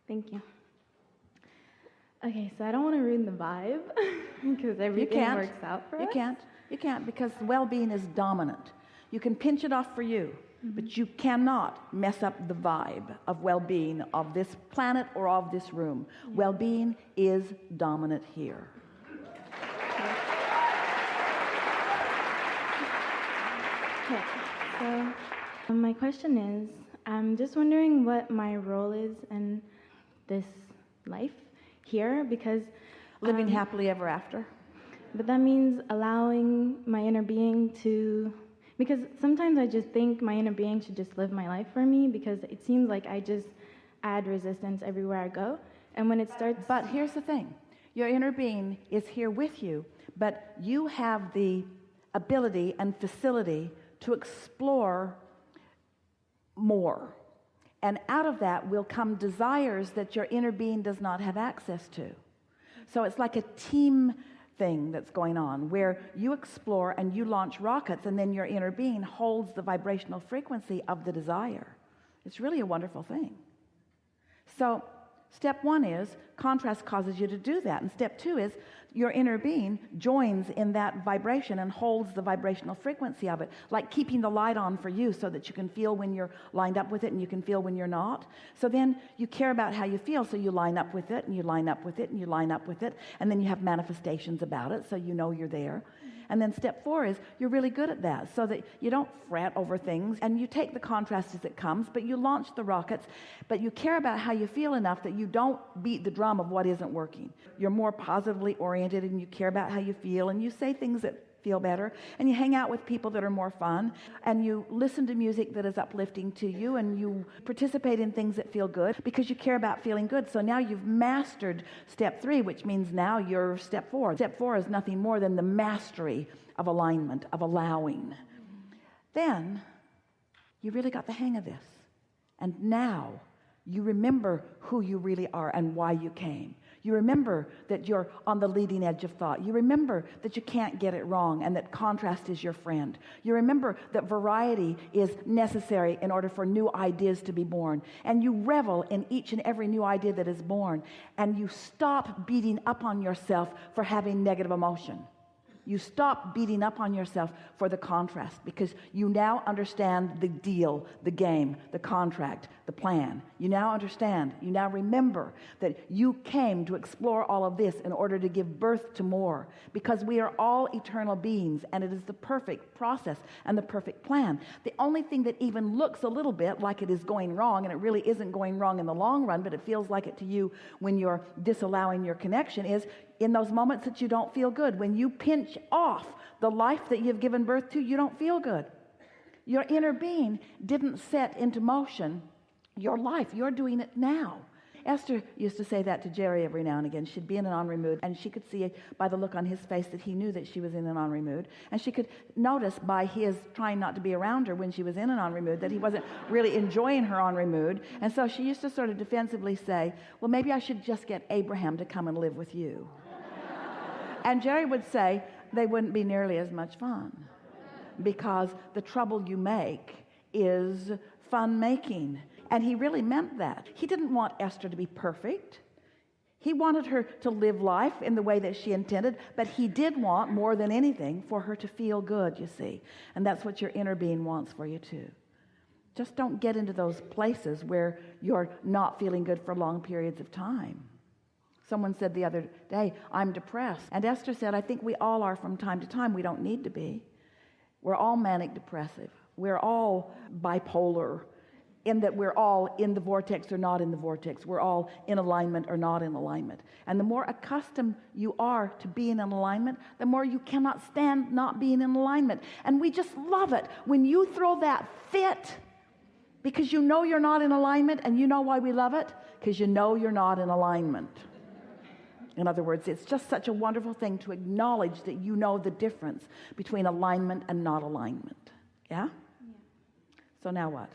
Thank you. Okay, so I don't want to ruin the vibe because everything works out for us. You can't because well-being is dominant. You can pinch it off for you, but you cannot mess up the vibe of well-being of this planet or of this room. Yeah. Well-being is dominant here. Okay, so my question is, I'm just wondering what my role is in this life here, because living happily ever after. But that means allowing my inner being to, because sometimes I just think my inner being should just live my life for me, because it seems like I just add resistance everywhere I go. And when it starts... But here's the thing. Your inner being is here with you, but you have the ability and facility to explore more. And out of that will come desires that your inner being does not have access to. So it's like a team thing that's going on where you explore and you launch rockets, and then your inner being holds the vibrational frequency of the desire. It's really a wonderful thing. So step one is contrast causes you to do that, and step two is your inner being joins in that vibration and holds the vibrational frequency of it, like keeping the light on for you so that you can feel when you're lined up with it and you can feel when you're not. So then you care about how you feel, so you line up with it and you line up with it and you line up with it, and then you have manifestations about it so you know you're there. And then step four is you're really good at that, so that you don't fret over things and you take the contrast as it comes, but you launch the rockets, but you care about how you feel enough that you don't beat the drum of what isn't working. You're more positively oriented and you care about how you feel, and you say things that feel better, and you hang out with people that are more fun, and you listen to music that is uplifting to you, and you participate in things that feel good because you care about feeling good. So now you've mastered step three, which means now you're step four. Step four is nothing more than the mastery of alignment, of allowing. Then you really got the hang of this, and now you remember who you really are and why you came. You remember that you're on the leading edge of thought. You remember that you can't get it wrong and that contrast is your friend. You remember that variety is necessary in order for new ideas to be born. And you revel in each and every new idea that is born. And you stop beating up on yourself for having negative emotion. You stop beating up on yourself for the contrast, because you now understand the deal, the game, the contract, the plan. You now understand, you now remember that you came to explore all of this in order to give birth to more, because we are all eternal beings, and it is the perfect process and the perfect plan. The only thing that even looks a little bit like it is going wrong, and it really isn't going wrong in the long run, but it feels like it to you when you're disallowing your connection, is in those moments that you don't feel good. When you pinch off the life that you've given birth to, you don't feel good. Your inner being didn't set into motion your life. You're doing it now. Esther used to say that to Jerry every now and again. She'd be in an ornery mood, and she could see by the look on his face that he knew that she was in an ornery mood. And she could notice by his trying not to be around her when she was in an ornery mood that he wasn't really enjoying her ornery mood. And so she used to sort of defensively say, well, maybe I should just get Abraham to come and live with you. And Jerry would say, they wouldn't be nearly as much fun, because the trouble you make is fun making. And he really meant that. He didn't want Esther to be perfect. He wanted her to live life in the way that she intended, but he did want, more than anything, for her to feel good, you see. And that's what your inner being wants for you too. Just don't get into those places where you're not feeling good for long periods of time. Someone said the other day, I'm depressed. And Esther said, I think we all are from time to time. We don't need to be. We're all manic depressive. We're all bipolar, in that we're all in the vortex or not in the vortex. We're all in alignment or not in alignment. And the more accustomed you are to being in alignment, the more you cannot stand not being in alignment. And we just love it when you throw that fit, because you know you're not in alignment. And you know why we love it? Because you know you're not in alignment. In other words, it's just such a wonderful thing to acknowledge that you know the difference between alignment and not alignment. Yeah? So now what?